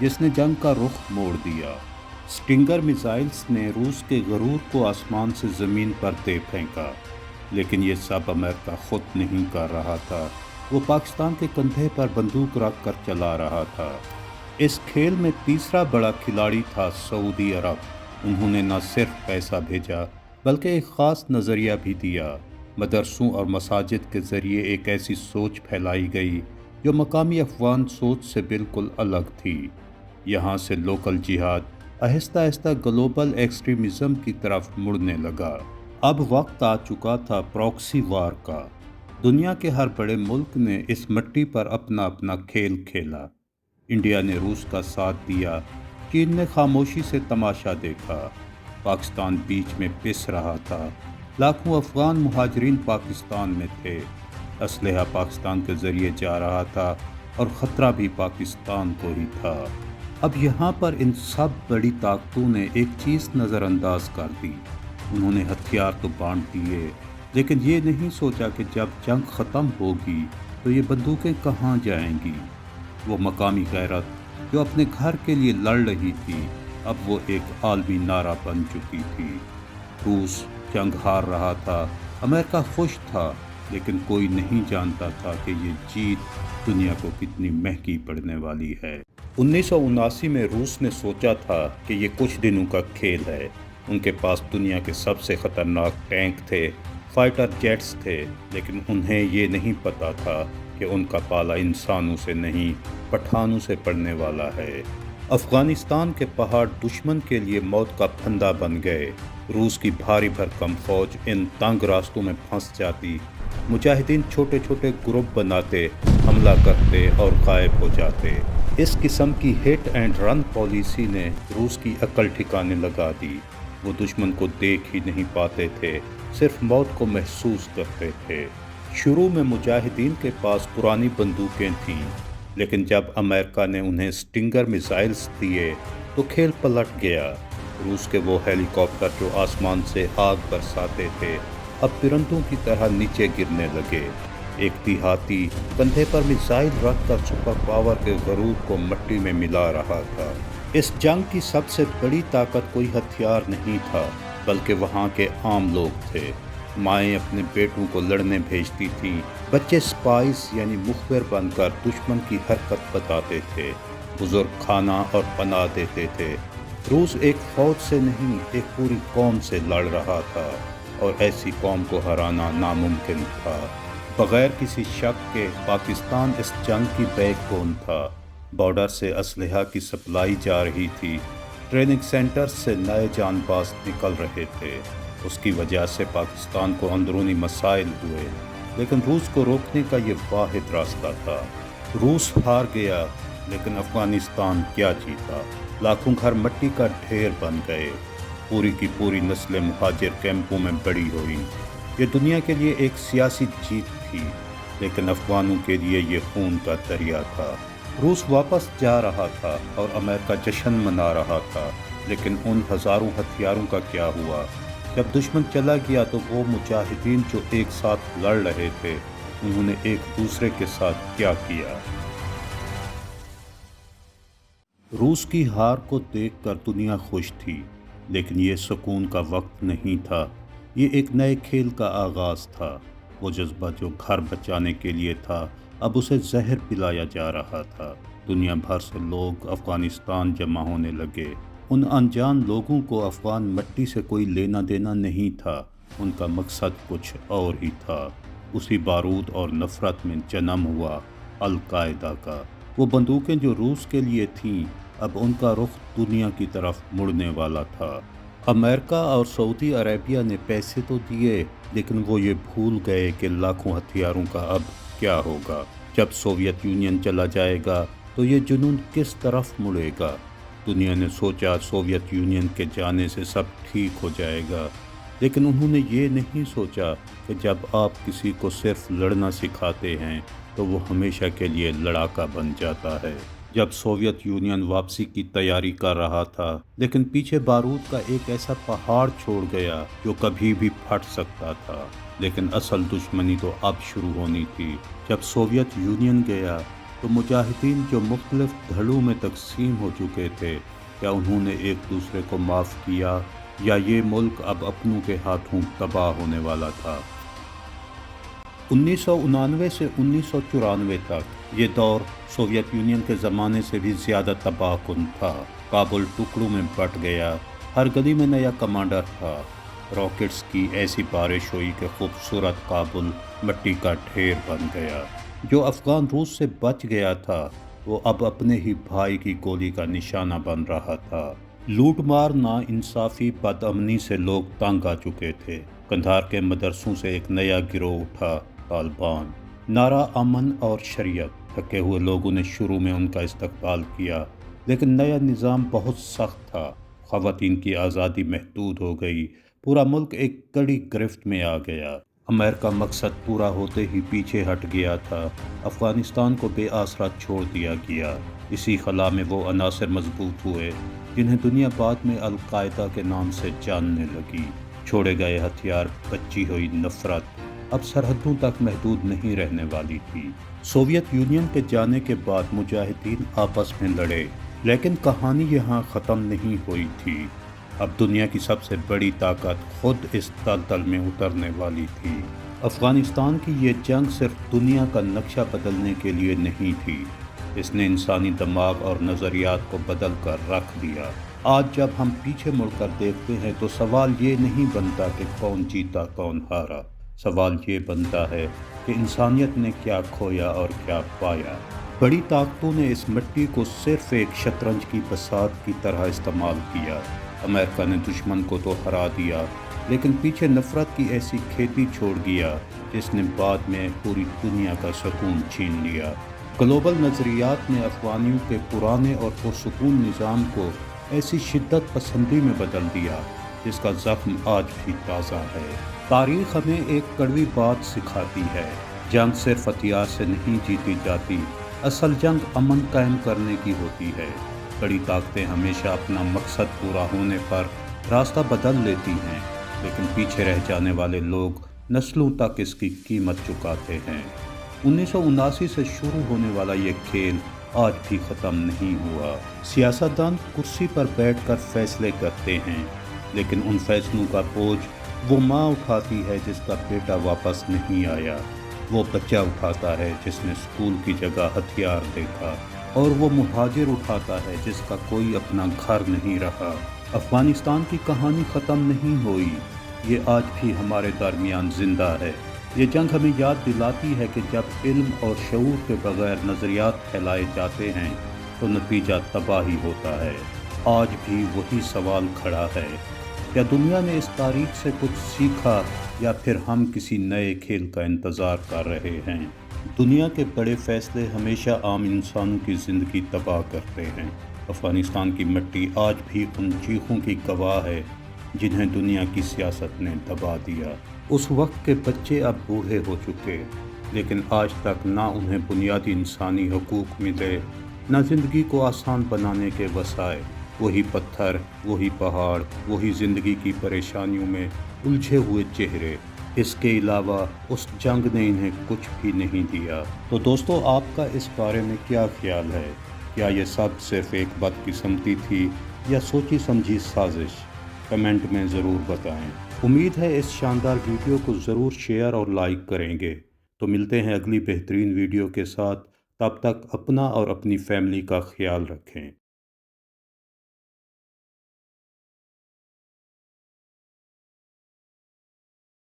جس نے جنگ کا رخ موڑ دیا۔ سٹنگر میزائلز نے روس کے غرور کو آسمان سے زمین پر دے پھینکا، لیکن یہ سب امریکہ خود نہیں کر رہا تھا، وہ پاکستان کے کندھے پر بندوق رکھ کر چلا رہا تھا۔ اس کھیل میں تیسرا بڑا کھلاڑی تھا سعودی عرب۔ انہوں نے نہ صرف پیسہ بھیجا بلکہ ایک خاص نظریہ بھی دیا۔ مدرسوں اور مساجد کے ذریعے ایک ایسی سوچ پھیلائی گئی جو مقامی افغان سوچ سے بالکل الگ تھی۔ یہاں سے لوکل جہاد آہستہ آہستہ گلوبل ایکسٹریمزم کی طرف مڑنے لگا۔ اب وقت آ چکا تھا پراکسی وار کا۔ دنیا کے ہر بڑے ملک نے اس مٹی پر اپنا اپنا کھیل کھیلا۔ انڈیا نے روس کا ساتھ دیا، چین نے خاموشی سے تماشا دیکھا، پاکستان بیچ میں پس رہا تھا۔ لاکھوں افغان مہاجرین پاکستان میں تھے، اسلحہ پاکستان کے ذریعے جا رہا تھا اور خطرہ بھی پاکستان کو ہی تھا۔ اب یہاں پر ان سب بڑی طاقتوں نے ایک چیز نظر انداز کر دی۔ انہوں نے ہتھیار تو بانٹ دیے، لیکن یہ نہیں سوچا کہ جب جنگ ختم ہوگی تو یہ بندوقیں کہاں جائیں گی۔ وہ مقامی غیرت جو اپنے گھر کے لیے لڑ رہی تھی، اب وہ ایک عالمی نعرہ بن چکی تھی۔ روس جنگ ہار رہا تھا، امریکہ خوش تھا، لیکن کوئی نہیں جانتا تھا کہ یہ جیت دنیا کو کتنی مہنگی پڑنے والی ہے۔ 1979 میں روس نے سوچا تھا کہ یہ کچھ دنوں کا کھیل ہے۔ ان کے پاس دنیا کے سب سے خطرناک ٹینک تھے، فائٹر جیٹس تھے، لیکن انہیں یہ نہیں پتا تھا کہ ان کا پالا انسانوں سے نہیں، پٹھانوں سے پڑنے والا ہے۔ افغانستان کے پہاڑ دشمن کے لیے موت کا پھندا بن گئے۔ روس کی بھاری بھرکم فوج ان تنگ راستوں میں پھنس جاتی، مجاہدین چھوٹے چھوٹے گروپ بناتے، حملہ کرتے اور غائب ہو جاتے۔ اس قسم کی ہٹ اینڈ رن پالیسی نے روس کی عقل ٹھکانے لگا دی۔ وہ دشمن کو دیکھ ہی نہیں پاتے تھے، صرف موت کو محسوس کرتے تھے۔ شروع میں مجاہدین کے پاس پرانی بندوقیں تھیں، لیکن جب امریکہ نے انہیں سٹنگر میزائلز دیے تو کھیل پلٹ گیا۔ روس کے وہ ہیلی کاپٹر جو آسمان سے آگ برساتے تھے، اب پرندوں کی طرح نیچے گرنے لگے۔ ایک دیہاتی کندھے پر میزائل رکھ کر سپر پاور کے غرور کو مٹی میں ملا رہا تھا۔ اس جنگ کی سب سے بڑی طاقت کوئی ہتھیار نہیں تھا، بلکہ وہاں کے عام لوگ تھے۔ مائیں اپنے بیٹوں کو لڑنے بھیجتی تھیں، بچے سپائز یعنی مخبر بن کر دشمن کی حرکت بتاتے تھے، بزرگ کھانا اور پناہ دیتے تھے۔ روس ایک فوج سے نہیں، ایک پوری قوم سے لڑ رہا تھا، اور ایسی قوم کو ہرانا ناممکن تھا۔ بغیر کسی شک کے پاکستان اس جنگ کی بیک بون تھا۔ بارڈر سے اسلحہ کی سپلائی جا رہی تھی، ٹریننگ سینٹر سے نئے جان باز نکل رہے تھے۔ اس کی وجہ سے پاکستان کو اندرونی مسائل ہوئے، لیکن روس کو روکنے کا یہ واحد راستہ تھا۔ روس ہار گیا، لیکن افغانستان کیا جیتا۔ لاکھوں گھر مٹی کا ڈھیر بن گئے، پوری کی پوری نسلیں مہاجر کیمپوں میں بڑی ہوئی۔ یہ دنیا کے لیے ایک سیاسی جیت تھی، لیکن افغانوں کے لیے یہ خون کا دریا تھا۔ روس واپس جا رہا تھا اور امریکہ جشن منا رہا تھا، لیکن ان ہزاروں ہتھیاروں کا کیا ہوا؟ جب دشمن چلا گیا تو وہ مجاہدین جو ایک ساتھ لڑ رہے تھے، انہوں نے ایک دوسرے کے ساتھ کیا کیا؟ روس کی ہار کو دیکھ کر دنیا خوش تھی، لیکن یہ سکون کا وقت نہیں تھا۔ یہ ایک نئے کھیل کا آغاز تھا۔ وہ جذبہ جو گھر بچانے کے لیے تھا، اب اسے زہر پلایا جا رہا تھا۔ دنیا بھر سے لوگ افغانستان جمع ہونے لگے۔ ان انجان لوگوں کو افغان مٹی سے کوئی لینا دینا نہیں تھا، ان کا مقصد کچھ اور ہی تھا۔ اسی بارود اور نفرت میں جنم ہوا القاعدہ کا۔ وہ بندوقیں جو روس کے لیے تھیں، اب ان کا رخ دنیا کی طرف مڑنے والا تھا۔ امریکہ اور سعودی عربیہ نے پیسے تو دیے، لیکن وہ یہ بھول گئے کہ لاکھوں ہتھیاروں کا اب کیا ہوگا۔ جب سوویت یونین چلا جائے گا تو یہ جنون کس طرف مڑے گا؟ دنیا نے سوچا سوویت یونین کے جانے سے سب ٹھیک ہو جائے گا، لیکن انہوں نے یہ نہیں سوچا کہ جب آپ کسی کو صرف لڑنا سکھاتے ہیں تو وہ ہمیشہ کے لیے لڑاکا بن جاتا ہے۔ جب سوویت یونین واپسی کی تیاری کر رہا تھا، لیکن پیچھے بارود کا ایک ایسا پہاڑ چھوڑ گیا جو کبھی بھی پھٹ سکتا تھا، لیکن اصل دشمنی تو اب شروع ہونی تھی۔ جب سوویت یونین گیا تو مجاہدین جو مختلف دھڑوں میں تقسیم ہو چکے تھے، کیا انہوں نے ایک دوسرے کو معاف کیا یا یہ ملک اب اپنوں کے ہاتھوں تباہ ہونے والا تھا؟ 1999 سے 1994 تک یہ دور سوویت یونین کے زمانے سے بھی زیادہ تباہ کن تھا۔ کابل ٹکڑوں میں بٹ گیا، ہر گلی میں نیا کمانڈر تھا، راکٹس کی ایسی بارش ہوئی کہ خوبصورت کابل مٹی کا ڈھیر بن گیا۔ جو افغان روس سے بچ گیا تھا وہ اب اپنے ہی بھائی کی گولی کا نشانہ بن رہا تھا۔ لوٹ مار، ناانصافی، بد امنی سے لوگ تنگ آ چکے تھے۔ قندھار کے مدرسوں سے ایک نیا گروہ اٹھا، طالبان۔ نعرہ امن اور شریعت، تھکے ہوئے لوگوں نے شروع میں ان کا استقبال کیا، لیکن نیا نظام بہت سخت تھا۔ خواتین کی آزادی محدود ہو گئی، پورا ملک ایک کڑی گرفت میں آ گیا۔ امریکہ مقصد پورا ہوتے ہی پیچھے ہٹ گیا تھا، افغانستان کو بے آسرا چھوڑ دیا گیا۔ اسی خلا میں وہ عناصر مضبوط ہوئے جنہیں دنیا بعد میں القاعدہ کے نام سے جاننے لگی۔ چھوڑے گئے ہتھیار، بچی ہوئی نفرت اب سرحدوں تک محدود نہیں رہنے والی تھی۔ سوویت یونین کے جانے کے بعد مجاہدین آپس میں لڑے، لیکن کہانی یہاں ختم نہیں ہوئی تھی۔ اب دنیا کی سب سے بڑی طاقت خود اس دلدل میں اترنے والی تھی۔ افغانستان کی یہ جنگ صرف دنیا کا نقشہ بدلنے کے لیے نہیں تھی، اس نے انسانی دماغ اور نظریات کو بدل کر رکھ دیا۔ آج جب ہم پیچھے مڑ کر دیکھتے ہیں تو سوال یہ نہیں بنتا کہ کون جیتا کون ہارا، سوال یہ بنتا ہے کہ انسانیت نے کیا کھویا اور کیا پایا۔ بڑی طاقتوں نے اس مٹی کو صرف ایک شطرنج کی بساط کی طرح استعمال کیا۔ امریکہ نے دشمن کو تو ہرا دیا، لیکن پیچھے نفرت کی ایسی کھیتی چھوڑ گیا جس نے بعد میں پوری دنیا کا سکون چھین لیا۔ گلوبل نظریات نے افغانیوں کے پرانے اور پرسکون نظام کو ایسی شدت پسندی میں بدل دیا جس کا زخم آج بھی تازہ ہے۔ تاریخ ہمیں ایک کڑوی بات سکھاتی ہے، جنگ صرف ہتھیار سے نہیں جیتی جاتی، اصل جنگ امن قائم کرنے کی ہوتی ہے۔ بڑی طاقتیں ہمیشہ اپنا مقصد پورا ہونے پر راستہ بدل لیتی ہیں، لیکن پیچھے رہ جانے والے لوگ نسلوں تک اس کی قیمت چکاتے ہیں۔ 1979 سے شروع ہونے والا یہ کھیل آج بھی ختم نہیں ہوا۔ سیاستدان کرسی پر بیٹھ کر فیصلے کرتے ہیں، لیکن ان فیصلوں کا بوجھ وہ ماں اٹھاتی ہے جس کا بیٹا واپس نہیں آیا، وہ بچہ اٹھاتا ہے جس نے اسکول کی جگہ ہتھیار دیکھا، اور وہ مہاجر اٹھاتا ہے جس کا کوئی اپنا گھر نہیں رہا۔ افغانستان کی کہانی ختم نہیں ہوئی، یہ آج بھی ہمارے درمیان زندہ ہے۔ یہ جنگ ہمیں یاد دلاتی ہے کہ جب علم اور شعور کے بغیر نظریات پھیلائے جاتے ہیں تو نتیجہ تباہی ہوتا ہے۔ آج بھی وہی سوال کھڑا ہے، کیا دنیا نے اس تاریخ سے کچھ سیکھا یا پھر ہم کسی نئے کھیل کا انتظار کر رہے ہیں؟ دنیا کے بڑے فیصلے ہمیشہ عام انسانوں کی زندگی تباہ کرتے ہیں۔ افغانستان کی مٹی آج بھی ان چیخوں کی گواہ ہے جنہیں دنیا کی سیاست نے دبا دیا۔ اس وقت کے بچے اب بوڑھے ہو چکے، لیکن آج تک نہ انہیں بنیادی انسانی حقوق ملے، نہ زندگی کو آسان بنانے کے وسائل۔ وہی پتھر، وہی پہاڑ، وہی زندگی کی پریشانیوں میں الجھے ہوئے چہرے۔ اس کے علاوہ اس جنگ نے انہیں کچھ بھی نہیں دیا۔ تو دوستو، آپ کا اس بارے میں کیا خیال ہے؟ کیا یہ سب صرف ایک بدقسمتی تھی یا سوچی سمجھی سازش؟ کمنٹ میں ضرور بتائیں۔ امید ہے اس شاندار ویڈیو کو ضرور شیئر اور لائک کریں گے۔ تو ملتے ہیں اگلی بہترین ویڈیو کے ساتھ، تب تک اپنا اور اپنی فیملی کا خیال رکھیں۔